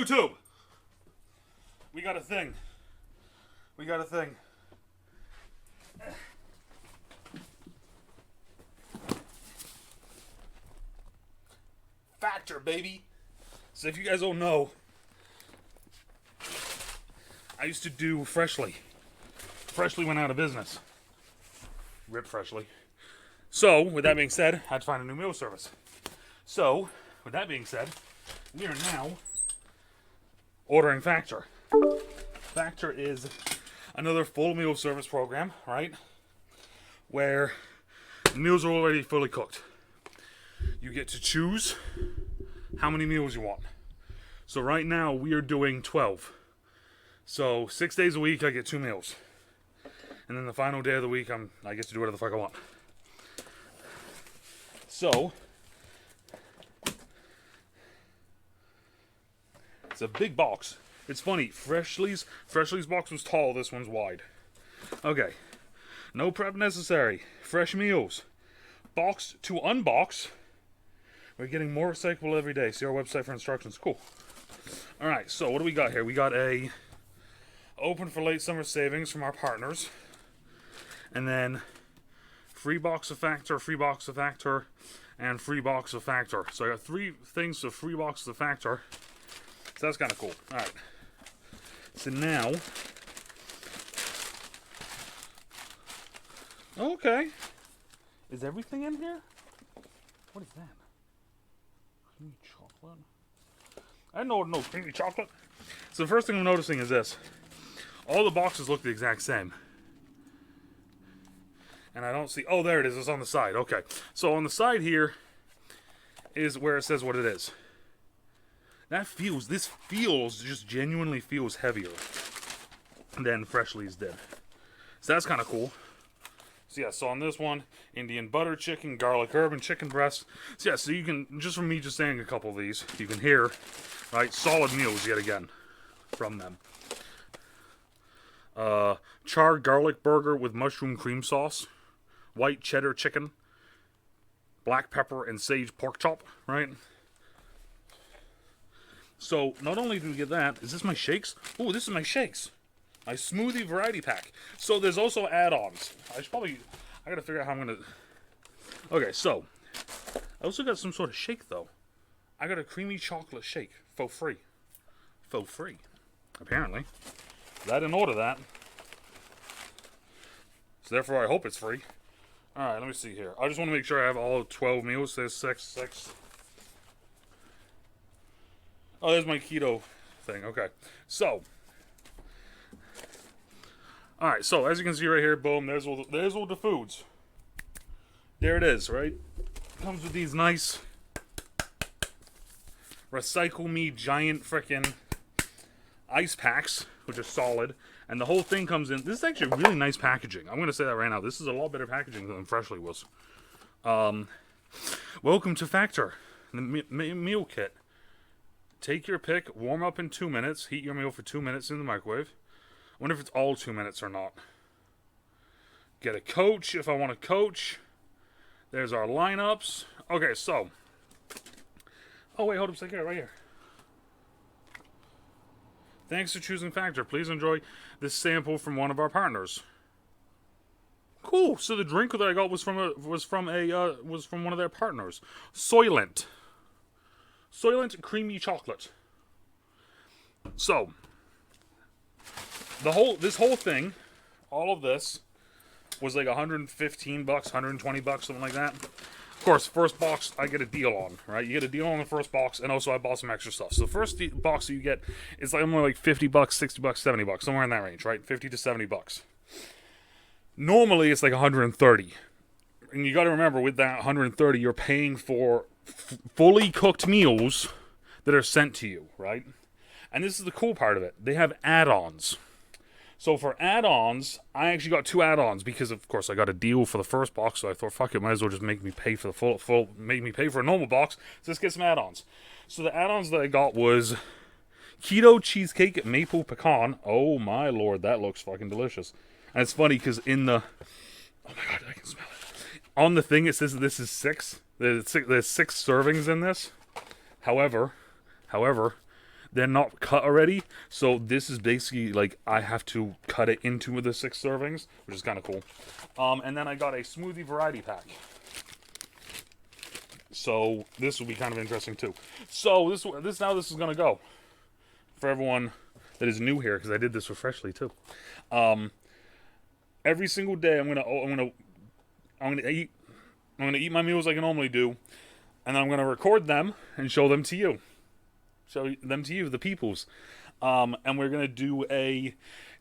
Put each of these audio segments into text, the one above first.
YouTube. We got a thing. We got a thing. Factor, baby. So if you guys don't know, I used to do Freshly. Freshly went out of business. Rip Freshly. So, with that being said, I had to find a new meal service. So, with that being said, we are now ordering Factor. Factor is another full meal service program, right? Where meals are already fully cooked. You get to choose how many meals you want. So right now we are doing 12. So 6 days a week I get 2 meals. And then the final day of the week I get to do whatever the fuck I want. So it's a big box. It's funny, Freshly's box was tall, this one's wide. Okay. No prep necessary. Fresh meals. Boxed to unbox. We're getting more recyclable every day. See our website for instructions. Cool. Alright, so what do we got here? We got a open for late summer savings from our partners. And then free box of Factor, free box of Factor, and free box of Factor. So I got 3 things of free box of Factor. So that's kind of cool. Alright. So now... Okay. Is everything in here? What is that? Creamy chocolate? I didn't know no creamy chocolate. So the first thing I'm noticing is this. All the boxes look the exact same. And I don't see... Oh, there it is. It's on the side. Okay. So on the side here is where it says what it is. This feels, just genuinely feels heavier than Freshly's did. So that's kind of cool. So yeah, so on this one, Indian butter chicken, garlic herb, and chicken breast. So yeah, so you can, just from me just saying a couple of these, you can hear, right, solid meals yet again from them. Char garlic burger with mushroom cream sauce, white cheddar chicken, black pepper and sage pork chop, right? So, not only do we get that, is this my shakes? Ooh, this is my shakes. My smoothie variety pack. So, there's also add-ons. I gotta figure out how I'm gonna... Okay, so, I also got some sort of shake, though. I got a creamy chocolate shake. For free. For free. Apparently. I didn't order that. So, therefore, I hope it's free. Alright, let me see here. I just want to make sure I have all 12 meals. There's 6. Oh, there's my keto thing. Okay. So. Alright, so as you can see right here, boom, there's all the foods. There it is, right? Comes with these nice Recycle Me giant frickin' ice packs, which are solid. And the whole thing comes in. This is actually really nice packaging. I'm going to say that right now. This is a lot better packaging than Freshly was. Welcome to Factor, the meal kit. Take your pick, warm up in 2 minutes, heat your meal for 2 minutes in the microwave. I wonder if it's all 2 minutes or not. Get a coach if I want to coach. There's our lineups. Okay, so. Oh, wait, hold up a second, right here. Thanks for choosing Factor. Please enjoy this sample from one of our partners. Cool. So the drink that I got was from one of their partners. Soylent creamy chocolate. So this whole thing, all of this, was like $115, $120, something like that. Of course, first box I get a deal on, right? You get a deal on the first box, and also I bought some extra stuff. So the first box that you get is like more like $50, $60, $70, somewhere in that range, right? $50 to $70. Normally it's like $130. And you got to remember, with that $130, you're paying for fully cooked meals that are sent to you, right? And this is the cool part of it. They have add-ons. So for add-ons, I actually got 2 add-ons because, of course, I got a deal for the first box. So I thought, fuck it, might as well just make me pay for the make me pay for a normal box. So let's get some add-ons. So the add-ons that I got was Keto cheesecake maple pecan. Oh my lord, that looks fucking delicious. And it's funny because in the... Oh my god, I can smell it. On the thing it says that this is 6. There's 6 servings in this. However, they're not cut already. So this is basically like I have to cut it into the 6 servings, which is kind of cool. And then I got a smoothie variety pack. So this will be kind of interesting too. So this is going to go for everyone that is new here, because I did this for Freshly too. Every single day I'm gonna eat my meals like I normally do, and then I'm gonna record them and show them to you. Show them to you, the peoples. And we're gonna do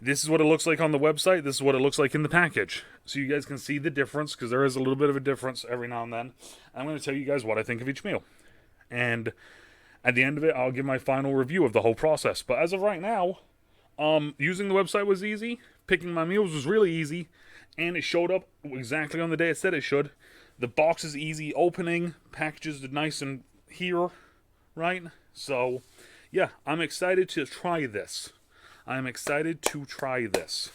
this is what it looks like on the website, this is what it looks like in the package. So you guys can see the difference, because there is a little bit of a difference every now and then. I'm gonna tell you guys what I think of each meal. And at the end of it, I'll give my final review of the whole process. But as of right now, using the website was easy. Picking my meals was really easy. And it showed up exactly on the day it said it should. The box is easy opening. Packages are nice and here, right? So, yeah, I'm excited to try this. I'm excited to try this.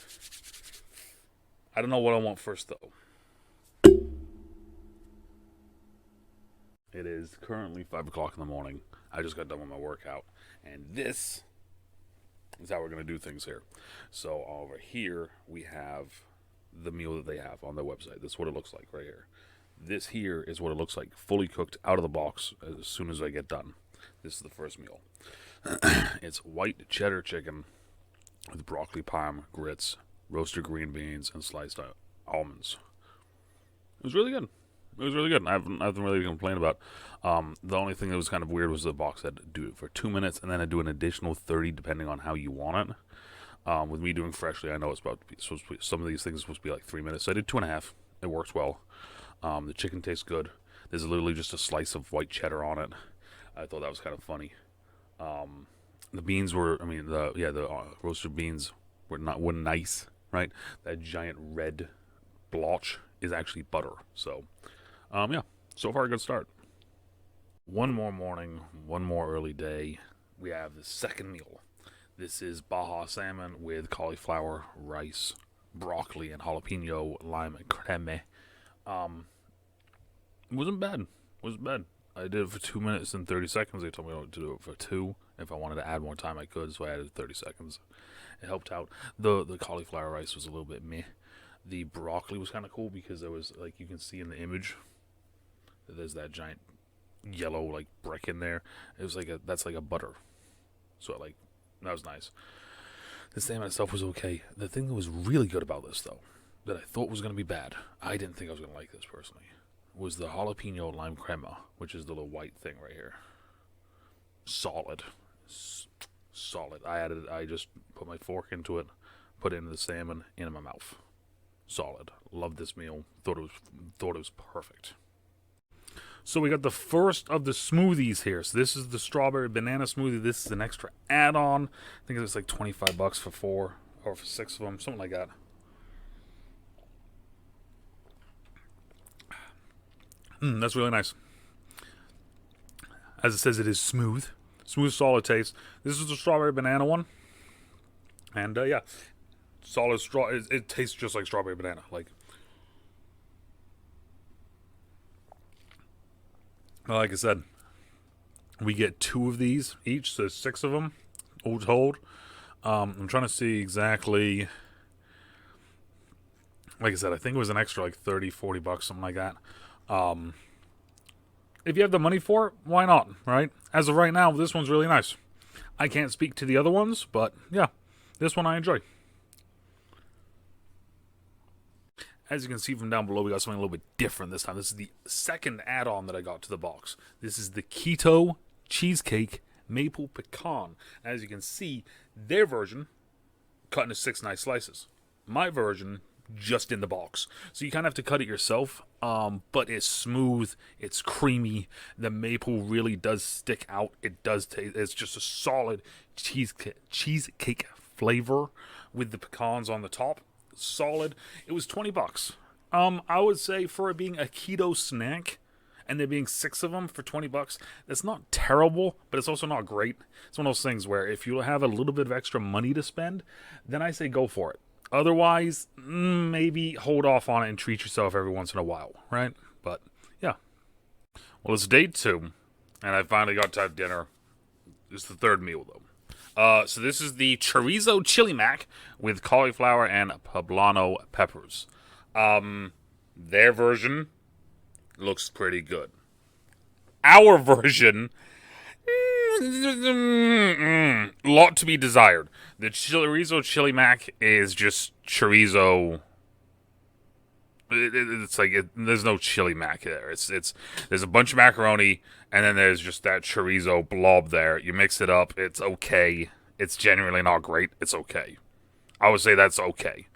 I don't know what I want first, though. It is currently 5 o'clock in the morning. I just got done with my workout. And this is how we're going to do things here. So over here, we have the meal that they have on their website. This is what it looks like right here. This here is what it looks like, fully cooked out of the box as soon as I get done. This is the first meal. It's white cheddar chicken with broccoli-parm, grits, roasted green beans, and sliced almonds. It was really good. It was really good. I haven't really complained about. The only thing that was kind of weird was the box had do it for 2 minutes, and then I'd do an additional 30 depending on how you want it. With me doing Freshly, I know it's supposed to be, some of these things are supposed to be like 3 minutes. So I did 2.5. It works well. The chicken tastes good. There's literally just a slice of white cheddar on it. I thought that was kind of funny. The beans were, the roasted beans were nice, right? That giant red blotch is actually butter. So, so far a good start. One more morning, one more early day. We have the second meal. This is Baja salmon with cauliflower, rice, broccoli, and jalapeno lime creme. It wasn't bad. I did it for 2 minutes and 30 seconds. They told me to do it for 2. If I wanted to add more time, I could, so I added 30 seconds. It helped out. The cauliflower rice was a little bit meh. The broccoli was kind of cool because there was, like you can see in the image, there's that giant yellow like brick in there. It was like that's like a butter. So that was nice. The salmon itself was okay. The thing that was really good about this though, that I thought was going to be bad, I didn't think I was going to like this personally, was the jalapeno lime crema, which is the little white thing right here. Solid. I just put my fork into it, put it into the salmon, into my mouth. Solid. Loved this meal. Thought it was perfect. So we got the first of the smoothies here. So this is the strawberry banana smoothie. This is an extra add-on. I think it's like $25 for 4 or for 6 of them, something like that. That's really nice. As it says, it is smooth, solid taste. This is the strawberry banana one, and solid straw. It tastes just like strawberry banana. Like I said, we get 2 of these each, so 6 of them all told. I'm trying to see exactly. Like I said, I think it was an extra like $30-$40, something like that. If you have the money for it, why not, right? As of right now, this one's really nice. I can't speak to the other ones, but yeah, this one I enjoy. As you can see from down below, we got something a little bit different this time. This is the second add-on that I got to the box. This is the Keto Cheesecake Maple Pecan. As you can see, their version cut into 6 nice slices. My version just in the box. So you kind of have to cut it yourself, but it's smooth, it's creamy, the maple really does stick out. It does taste, it's just a solid cheesecake flavor with the pecans on the top. Solid. It was $20. I would say for it being a keto snack and there being 6 of them for $20, that's not terrible, but it's also not great. It's one of those things where if you have a little bit of extra money to spend, then I say go for it. Otherwise, maybe hold off on it and treat yourself every once in a while, right? But, yeah. Well, it's day 2, and I finally got to have dinner. It's the third meal, though. So this is the chorizo chili mac with cauliflower and poblano peppers. Their version looks pretty good. Our version, lot to be desired. The chorizo chili mac is just chorizo. It's like there's no chili mac there. There's a bunch of macaroni and then there's just that chorizo blob there. You mix it up. It's okay. It's genuinely not great. It's okay. I would say that's okay.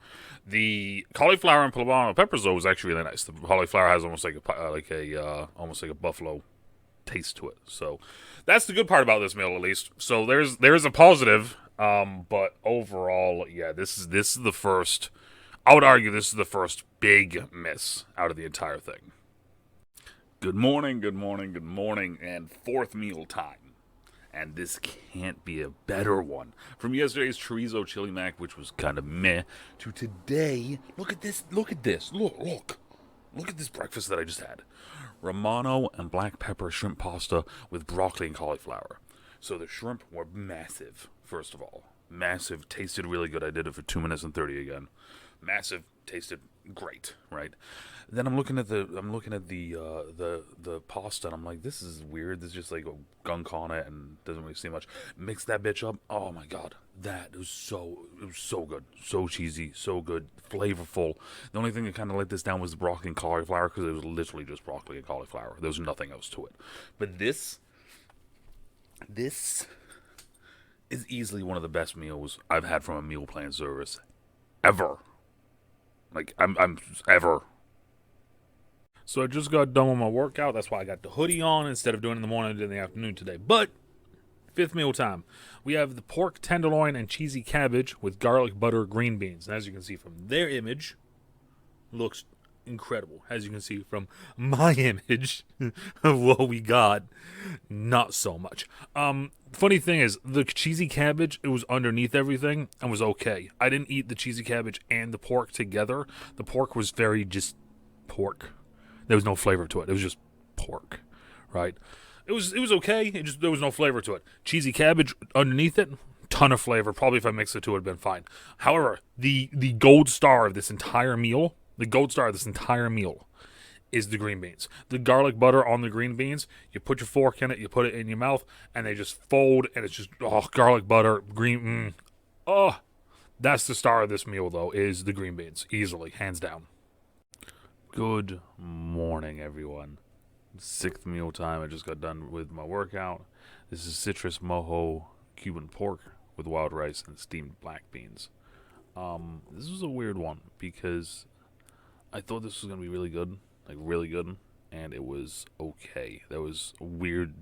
The cauliflower and poblano peppers though was actually really nice. The cauliflower has almost like a buffalo taste to it. So that's the good part about this meal, at least. So there's a positive, but overall, yeah, this is the first. I would argue this is the first big miss out of the entire thing. Good morning, good morning, good morning, and fourth meal time. And this can't be a better one. From yesterday's chorizo chili mac, which was kind of meh, to today. Look at this. Look at this. Look at this breakfast that I just had. Romano and black pepper shrimp pasta with broccoli and cauliflower. So the shrimp were massive, first of all. Massive. Tasted really good. I did it for 2 minutes and 30 again. Massive. Tasted great, right? Then I'm looking at the pasta and I'm like, this is weird. There's just like a gunk on it and doesn't really seem much. Mix that bitch up. Oh my god, it was so good, so cheesy, so good, flavorful. The only thing that kind of let this down was the broccoli and cauliflower because it was literally just broccoli and cauliflower. There was nothing else to it. But this is easily one of the best meals I've had from a meal plan service ever. Like I'm ever. So I just got done with my workout. That's why I got the hoodie on instead of doing it in the morning. I did it in the afternoon today. But fifth meal time. We have the pork tenderloin and cheesy cabbage with garlic butter green beans. And as you can see from their image, looks incredible. As you can see from my image of what we got, not so much. Funny thing is, the cheesy cabbage, it was underneath everything and was okay. I didn't eat the cheesy cabbage and the pork together. The pork was very just pork. There was no flavor to it. It was just pork, right? It was okay. There was no flavor to it. Cheesy cabbage underneath it, ton of flavor. Probably if I mixed the two, it would have been fine. However, the gold star of this entire meal, is the green beans. The garlic butter on the green beans. You put your fork in it, you put it in your mouth, and they just fold, and it's just garlic butter, green. That's the star of this meal though. Is the green beans easily, hands down. Good morning, everyone. Sixth meal time. I just got done with my workout. This is citrus mojo Cuban pork with wild rice and steamed black beans. This was a weird one because I thought this was gonna be really good, and it was okay. That was weird.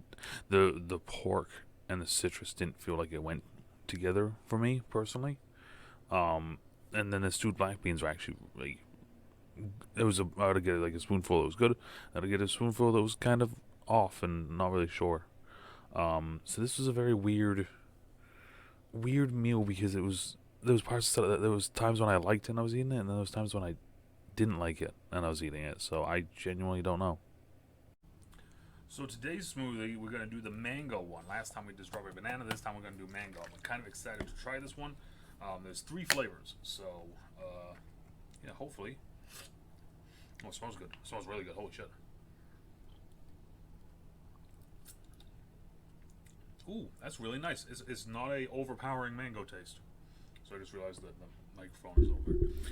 The pork and the citrus didn't feel like it went together for me personally. And then the stewed black beans were actually like. I had to get like a spoonful that was good. I had to get a spoonful that was kind of off and not really sure. So this was a very weird meal because there was times when I liked it and I was eating it, and then there was times when I didn't like it and I was eating it. So I genuinely don't know. So today's smoothie, we're gonna do the mango one. Last time we did strawberry banana. This time we're gonna do mango. I'm kind of excited to try this one. There's 3 flavors, so yeah, hopefully. Oh, it smells good. It smells really good. Holy shit. Ooh, that's really nice. It's not a overpowering mango taste. So I just realized that the microphone is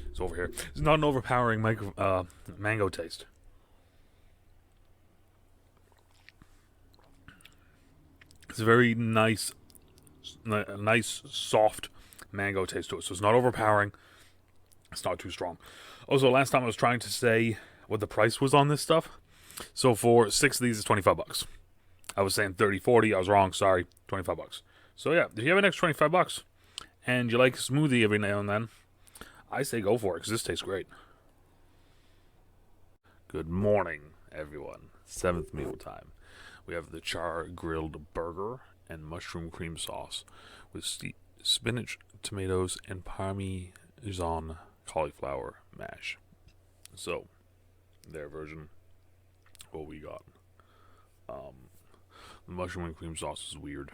it's over here. It's not an overpowering mango taste. It's a very nice, soft mango taste to it. So it's not overpowering. It's not too strong. Also, last time I was trying to say what the price was on this stuff. So for 6 of these, it's $25. I was saying 30, 40. I was wrong. Sorry. $25. So yeah, if you have an extra $25 and you like a smoothie every now and then, I say go for it because this tastes great. Good morning, everyone. 7th meal time. We have the Char-Grilled burger and mushroom cream sauce with spinach, tomatoes, and Parmesan cauliflower mash. So, their version, what we got. The mushroom and cream sauce is weird.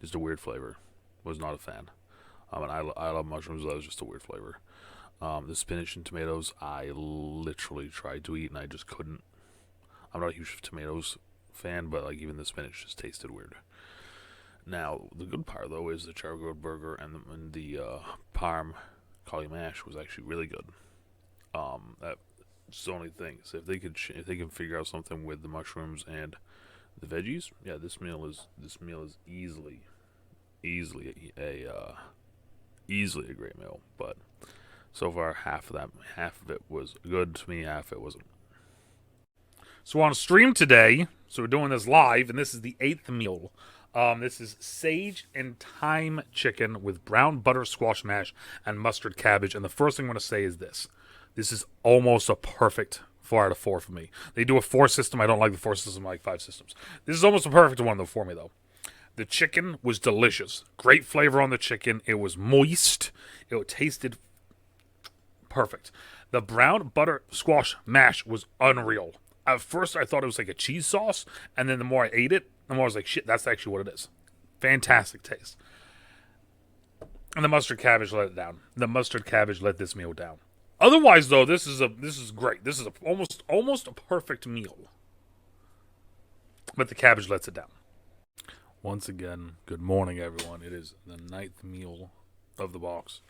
Just a weird flavor. Was not a fan. And I love mushrooms. That was just a weird flavor. The spinach and tomatoes, I literally tried to eat and I just couldn't. I'm not a huge tomatoes fan, but like even the spinach just tasted weird. Now the good part though is the Char-Grilled burger and the Parm cauli mash was actually really good. That's the only thing. So if they can figure out something with the mushrooms and the veggies, yeah, this meal is easily a great meal. But so far, half of it was good to me, half of it wasn't. So we're on stream today, so we're doing this live, and this is the 8th meal. This is sage and thyme chicken with brown butter squash mash and mustard cabbage. And the first thing I'm going to say is this. This is almost a perfect 4 out of 4 for me. They do a 4 system. I don't like the 4 system. I like 5 systems. This is almost a perfect one, though, for me, though. The chicken was delicious. Great flavor on the chicken. It was moist. It tasted perfect. The brown butter squash mash was unreal. At first, I thought it was like a cheese sauce, and then the more I ate it, the more I was like, shit, that's actually what it is. Fantastic taste. And the mustard cabbage let it down. The mustard cabbage let this meal down. Otherwise, though, this is great. This is almost a perfect meal. But the cabbage lets it down. Once again, good morning, everyone. It is the 9th meal of the box.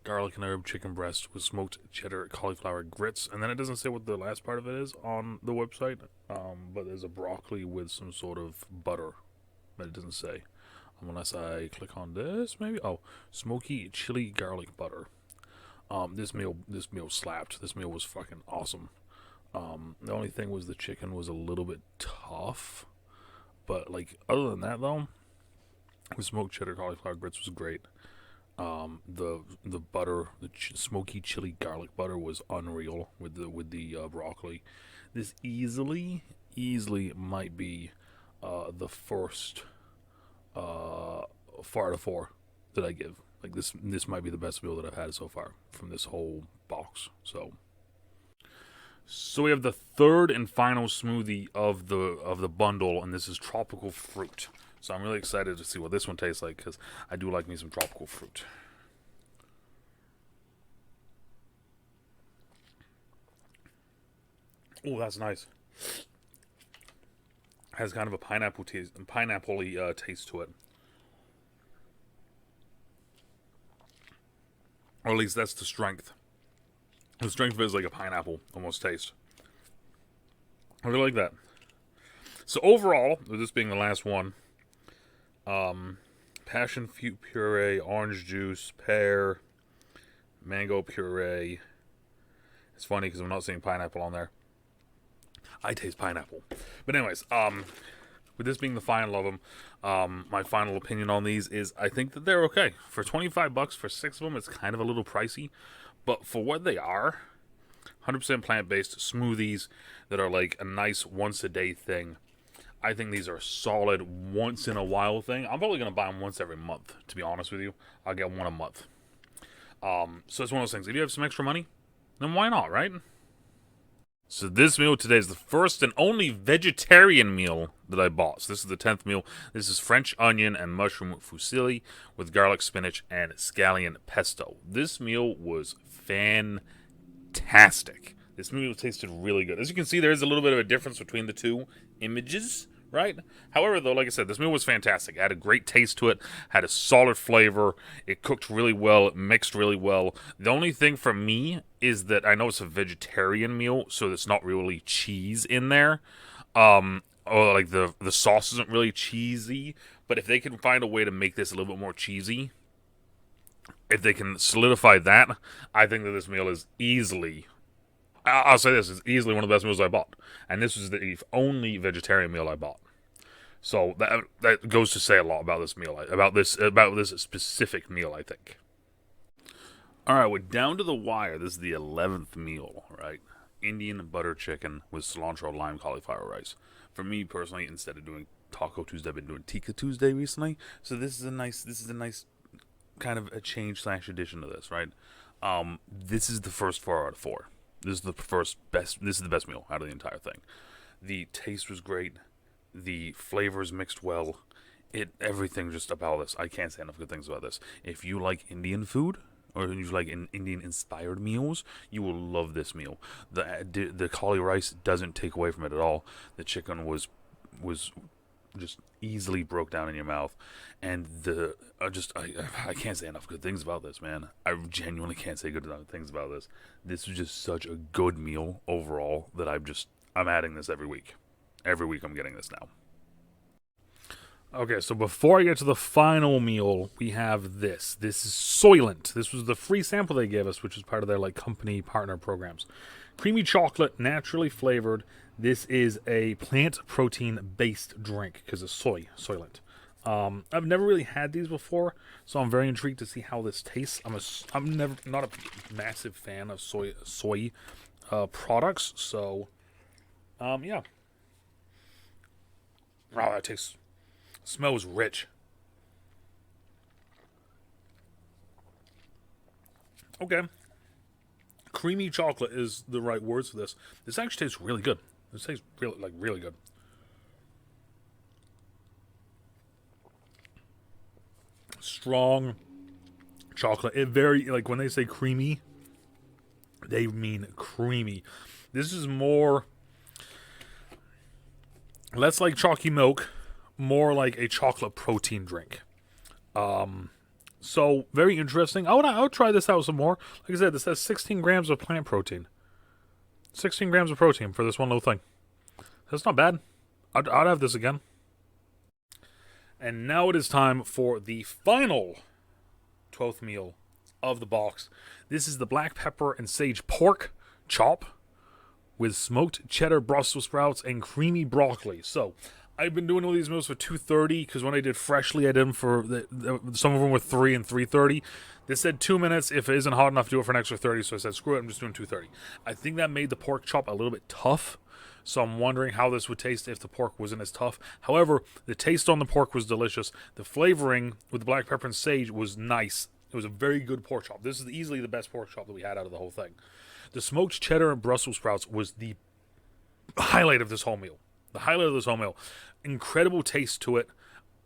Garlic and herb chicken breast with smoked cheddar cauliflower grits. And then it doesn't say what the last part of it is on the website. But there's a broccoli with some sort of butter. But it doesn't say. Unless I click on this, maybe. Oh, smoky chili garlic butter. This meal slapped. This meal was fucking awesome. The only thing was the chicken was a little bit tough. But, like, other than that, though, the smoked cheddar cauliflower grits was great. The butter, smoky chili garlic butter was unreal with the broccoli. This easily might be the first 4 out of 4 that I give. Like this might be the best meal that I've had so far from this whole box. So we have the third and final smoothie of the bundle, and this is tropical fruit. So I'm really excited to see what this one tastes like because I do like me some tropical fruit. Oh, that's nice. Has kind of a pineapple-y taste to it. Or at least that's the strength. The strength of it is like a pineapple almost taste. I really like that. So overall, with this being the last one, passion fruit puree, orange juice, pear, mango puree. It's funny because I'm not seeing pineapple on there. I taste pineapple. But anyways, with this being the final of them, my final opinion on these is I think that they're okay. For $25 for 6 of them, it's kind of a little pricey. But for what they are, 100% plant-based smoothies that are like a nice once-a-day thing. I think these are a solid once-in-a-while thing. I'm probably going to buy them once every month, to be honest with you. I'll get one a month. So it's one of those things. If you have some extra money, then why not, right? So this meal today is the first and only vegetarian meal that I bought. So this is the 10th meal. This is French onion and mushroom fusilli with garlic, spinach, and scallion pesto. This meal was fantastic. This meal tasted really good. As you can see, there is a little bit of a difference between the two images, right? However, though, like I said, this meal was fantastic. It had a great taste to it, had a solid flavor. It cooked really well. It mixed really well. The only thing for me is that I know it's a vegetarian meal, so there's not really cheese in there. Or like the sauce isn't really cheesy. But if they can find a way to make this a little bit more cheesy, if they can solidify that, I think that this meal is easily... I'll say this, it's easily one of the best meals I bought. And this was the only vegetarian meal I bought. So that goes to say a lot about this meal, about this specific meal, I think. All right, we're down to the wire. This is the 11th meal, right? Indian butter chicken with cilantro lime cauliflower rice. For me personally, instead of doing Taco Tuesday, I've been doing Tikka Tuesday recently. So this is a nice kind of a change / addition to this, right? This is the first 4 out of 4. This is the best meal out of the entire thing. The taste was great. The flavors mixed well. everything just about this. I can't say enough good things about this. If you like Indian food, or you like Indian-inspired meals, you will love this meal. The cauli rice doesn't take away from it at all. The chicken was just easily broke down in your mouth, and I can't say enough good things about this, man. I genuinely can't say good enough things about this. This is just such a good meal overall that I'm adding this every week. Every week I'm getting this now. Okay, so before I get to the final meal, we have this. This is Soylent. This was the free sample they gave us, which is part of their like company partner programs. Creamy chocolate, naturally flavored. This is a plant protein-based drink because it's Soylent. I've never really had these before, so I'm very intrigued to see how this tastes. I'm not a massive fan of soy products, so yeah. Wow, that tastes. Smells rich. Okay. Creamy chocolate is the right words for this. This actually tastes really good. This tastes really good. Strong chocolate. It very, like when they say creamy, they mean creamy. This is less like chalky milk, more like a chocolate protein drink. So very interesting. I would try this out some more. Like I said, this has 16 grams of plant protein. 16 grams of protein for this one little thing. That's not bad. I'd have this again. And now it is time for the final 12th meal of the box. This is the black pepper and sage pork chop with smoked cheddar Brussels sprouts and creamy broccoli. So I've been doing all these meals for $2.30 because when I did freshly, I did them for some of them were $3 and $3.30. They said 2 minutes. If it isn't hot enough, do it for an extra 30. So I said, screw it, I'm just doing $2.30. I think that made the pork chop a little bit tough. So I'm wondering how this would taste if the pork wasn't as tough. However, the taste on the pork was delicious. The flavoring with the black pepper and sage was nice. It was a very good pork chop. This is easily the best pork chop that we had out of the whole thing. The smoked cheddar and Brussels sprouts was the highlight of this whole meal. The highlight of this whole meal. Incredible taste to it.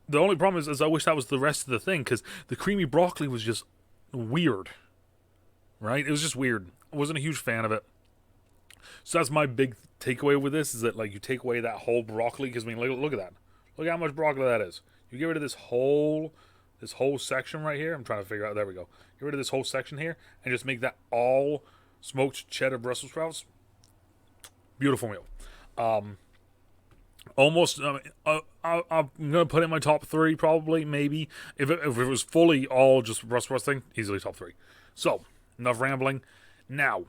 The only problem is I wish that was the rest of the thing, because the creamy broccoli was just weird. Right? It was just weird. I wasn't a huge fan of it. So that's my big takeaway with this, is that like you take away that whole broccoli, because I mean, look at that. Look at how much broccoli that is. You get rid of this whole section right here. I'm trying to figure out. There we go. Get rid of this whole section here and just make that all smoked cheddar Brussels sprouts. Beautiful meal. Almost, I'm gonna put it in my top 3 probably, maybe. If it was fully all just Brussels sprouts thing, easily top 3. So enough rambling. Now,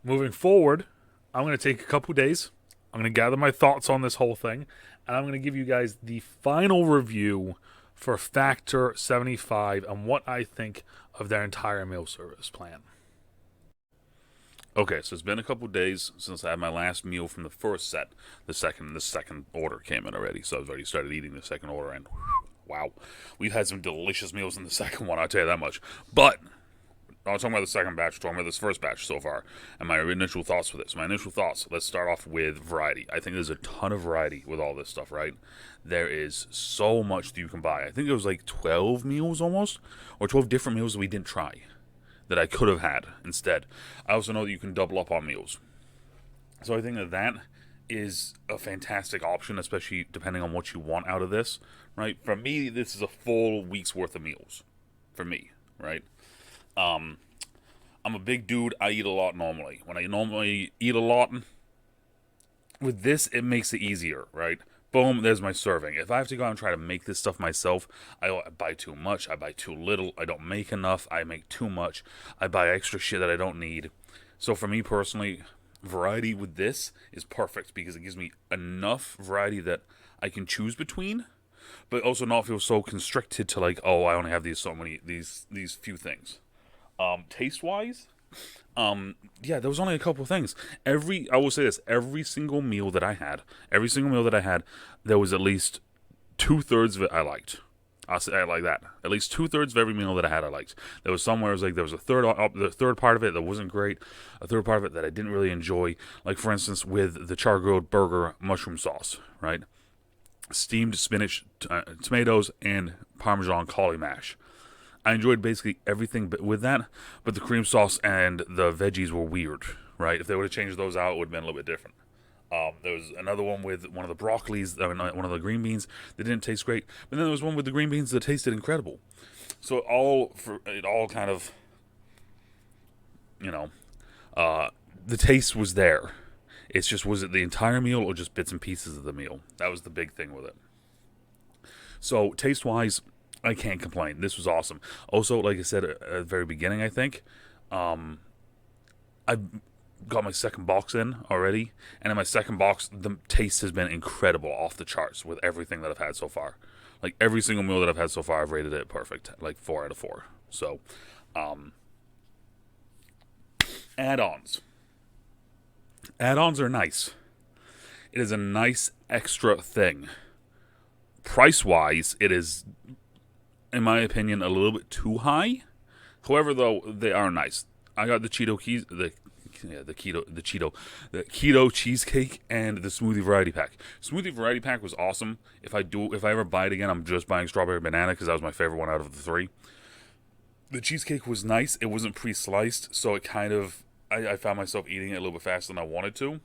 moving forward, I'm gonna take a couple days. I'm gonna gather my thoughts on this whole thing, and I'm gonna give you guys the final review for Factor75 and what I think of their entire meal service plan. Okay, so it's been a couple days since I had my last meal from the first set. The second order came in already, so I've already started eating the second order, and wow, we've had some delicious meals in the second one, I'll tell you that much. But I'm talking about the second batch, talking about this first batch so far, and my initial thoughts for this. My initial thoughts, let's start off with variety. I think there's a ton of variety with all this stuff, right? There is so much that you can buy. I think it was like 12 meals almost, or 12 different meals that we didn't try, that I could have had instead. I also know that you can double up on meals. So I think that is a fantastic option, especially depending on what you want out of this, right? For me, this is a full week's worth of meals. For me, right? I'm a big dude. I eat a lot normally. When I normally eat a lot, with this, it makes it easier, right? Boom, there's my serving. If I have to go out and try to make this stuff myself, I buy too much, I buy too little, I don't make enough, I make too much, I buy extra shit that I don't need. So for me personally, variety with this is perfect because it gives me enough variety that I can choose between, but also not feel so constricted to like, oh, I only have these few things. Taste-wise, yeah, there was only a couple things. I will say this, every single meal that I had, there was at least 2/3 of it I liked. I'll say it like that. At least 2/3 of every meal that I had I liked. There was somewhere it was like there was the third part of it that wasn't great, a third part of it that I didn't really enjoy. Like for instance with the Char-Grilled burger mushroom sauce, right? steamed spinach, tomatoes, and Parmesan cauli mash. I enjoyed basically everything with that, but the cream sauce and the veggies were weird, right? If they would have changed those out, it would have been a little bit different. There was another one with one of the broccolis, one of the green beans that didn't taste great, but then there was one with the green beans that tasted incredible. So it all kind of, the taste was there. It's just, was it the entire meal or just bits and pieces of the meal? That was the big thing with it. So taste-wise, I can't complain. This was awesome. Also, like I said at the very beginning, I think, I got my second box in already, and in my second box, the taste has been incredible, off the charts with everything that I've had so far. Like, every single meal that I've had so far, I've rated it perfect, like 4 out of 4. So, add-ons. Add-ons are nice. It is a nice extra thing. Price-wise, it is, in my opinion, a little bit too high. However, though, they are nice. I got the keto cheesecake and the smoothie variety pack. Smoothie variety pack was awesome. If I ever buy it again, I'm just buying strawberry banana because that was my favorite one out of the 3. The cheesecake was nice. It wasn't pre-sliced, so it kind of, I found myself eating it a little bit faster than I wanted to.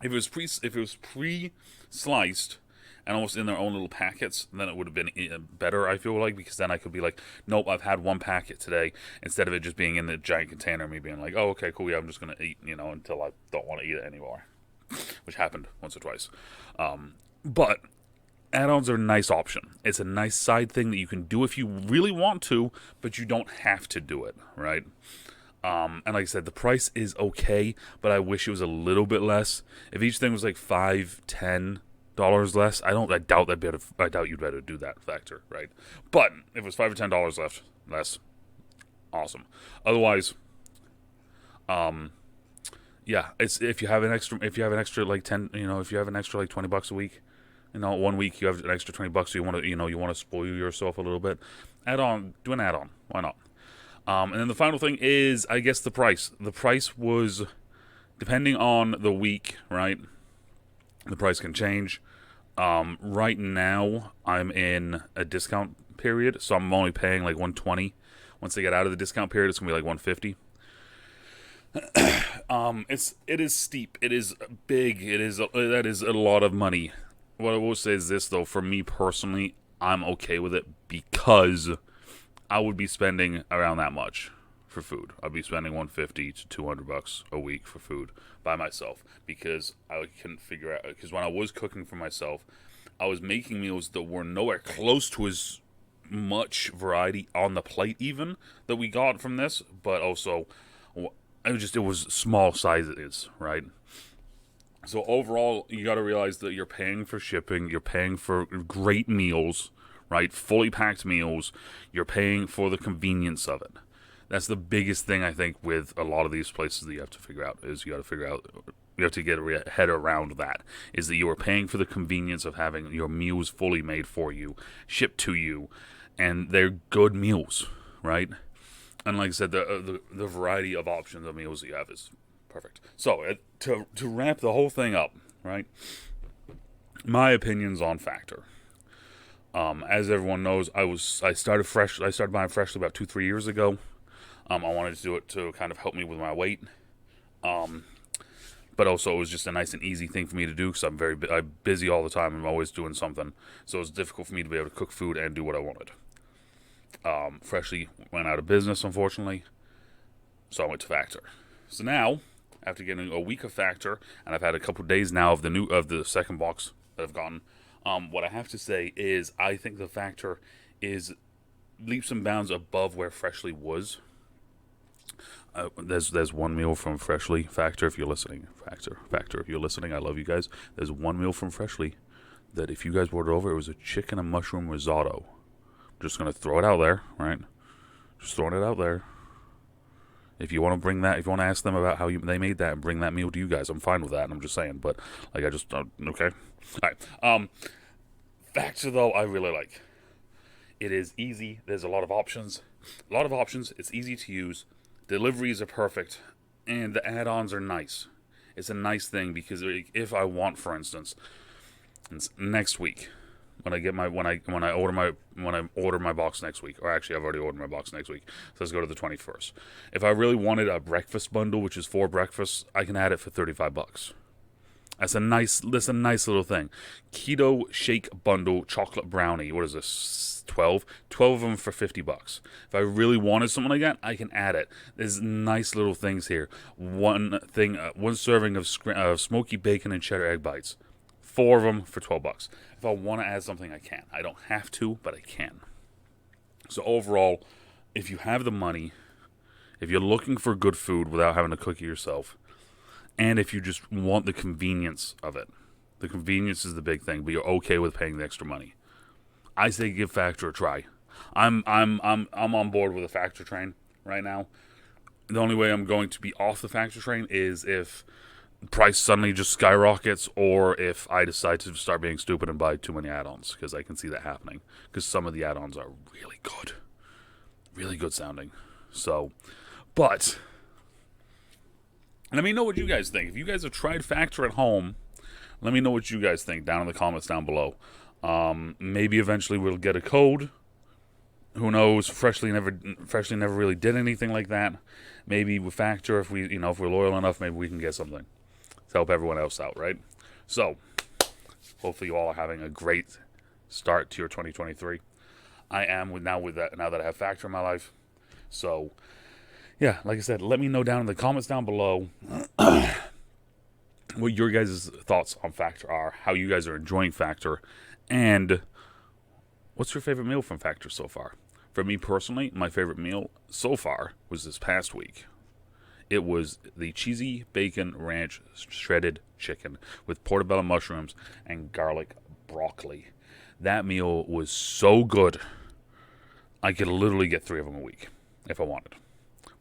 If it was pre-sliced and almost in their own little packets, then it would have been better, I feel like, because then I could be like, nope, I've had one packet today, instead of it just being in the giant container, me being like, oh, okay, cool, yeah, I'm just going to eat, until I don't want to eat it anymore, which happened once or twice. But add-ons are a nice option. It's a nice side thing that you can do if you really want to, but you don't have to do it, right? And like I said, the price is okay, but I wish it was a little bit less. If each thing was like $5, $10 less, I doubt you'd better do that, Factor, right? But if it was $5 or $10 less, awesome. Otherwise, yeah, it's if you have an extra like 10, if you have an extra like $20 a week, 1 week you have an extra $20, so you want to spoil yourself a little bit. Do an add-on. Why not? And then the final thing is, I guess, the price. The price was, depending on the week, right? The price can change. Right now, I'm in a discount period, so I'm only paying like $120. Once I get out of the discount period, it's gonna be like $150. It is steep. It is big. That is a lot of money. What I will say is this, though, for me personally, I'm okay with it because I would be spending around that much for food. I'd be spending $150 to $200 a week for food by myself, because I couldn't figure out, because when I was cooking for myself, I was making meals that were nowhere close to as much variety on the plate even that we got from this, but also it was small sizes, right? So overall, you got to realize that you're paying for shipping, you're paying for great meals, right? Fully packed meals. You're paying for the convenience of it. That's the biggest thing, I think, with a lot of these places that you have to figure out, is you have to get a head around that, is that you are paying for the convenience of having your meals fully made for you, shipped to you, and they're good meals, right? And like I said, the variety of options of meals that you have is perfect. So, to wrap the whole thing up, right, my opinions on Factor. As everyone knows, I started buying freshly about 2-3 years ago. I wanted to do it to kind of help me with my weight. But also it was just a nice and easy thing for me to do, because I'm busy all the time. I'm always doing something. So it was difficult for me to be able to cook food and do what I wanted. Freshly went out of business, unfortunately. So I went to Factor. So now, after getting a week of Factor, and I've had a couple of days now of the second box that I've gotten, what I have to say is I think the Factor is leaps and bounds above where Freshly was. There's one meal from Freshly, Factor, if you're listening, Factor, if you're listening, I love you guys. There's one meal from Freshly that if you guys brought it over, it was a chicken and mushroom risotto. Just gonna throw it out there, right? Just throwing it out there. If you want to bring that, if you want to ask them about how they made that and bring that meal to you guys, I'm fine with that. I'm just saying, but like okay, all right. Factor, though, I really like. It is easy. There's a lot of options. It's easy to use. Deliveries are perfect, and the add-ons are nice. It's a nice thing, because if I want, for instance, It's next week. When I order my box next week, or actually I've already ordered my box next week, so let's go to the 21st. If I really wanted a breakfast bundle, which is 4 breakfasts, I can add it for $35. That's a nice little thing. Keto shake bundle chocolate brownie. What is this? 12 of them for $50. If I really wanted something like that, I can add it. There's nice little things here. One serving of smoky bacon and cheddar egg bites. 4 of them for $12. If I want to add something, I can. I don't have to, but I can. So overall, if you have the money, if you're looking for good food without having to cook it yourself, and if you just want the convenience of it, the convenience is the big thing, but you're okay with paying the extra money, I say give Factor a try. I'm on board with the Factor train right now. The only way I'm going to be off the Factor train is if price suddenly just skyrockets, or if I decide to start being stupid and buy too many add-ons, because I can see that happening, because some of the add-ons are really good sounding. So, but let me know what you guys think. If you guys have tried Factor at home, let me know what you guys think down in the comments down below. Maybe eventually we'll get a code. Who knows? Freshly never really did anything like that. Maybe with Factor, if we're loyal enough, maybe we can get something to help everyone else out, right? So, hopefully you all are having a great start to your 2023. I am now that I have Factor in my life. So, yeah, like I said, let me know down in the comments down below what your guys' thoughts on Factor are, how you guys are enjoying Factor, and what's your favorite meal from Factor so far? For me personally, my favorite meal so far was this past week. It was the cheesy bacon ranch shredded chicken with portobello mushrooms and garlic broccoli. That meal was so good, I could literally get 3 of them a week if I wanted.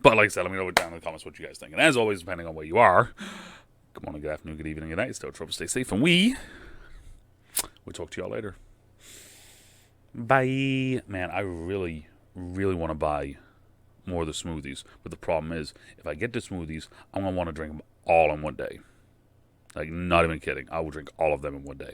But like I said, let me know down in the comments what you guys think. And as always, depending on where you are, good morning, good afternoon, good evening, good night. Stay trouble, stay safe, and we'll talk to y'all later. Bye. Man, I really want to buy more of the smoothies. But the problem is, if I get the smoothies, I'm going to want to drink them all in one day. Like, not even kidding. I will drink all of them in one day.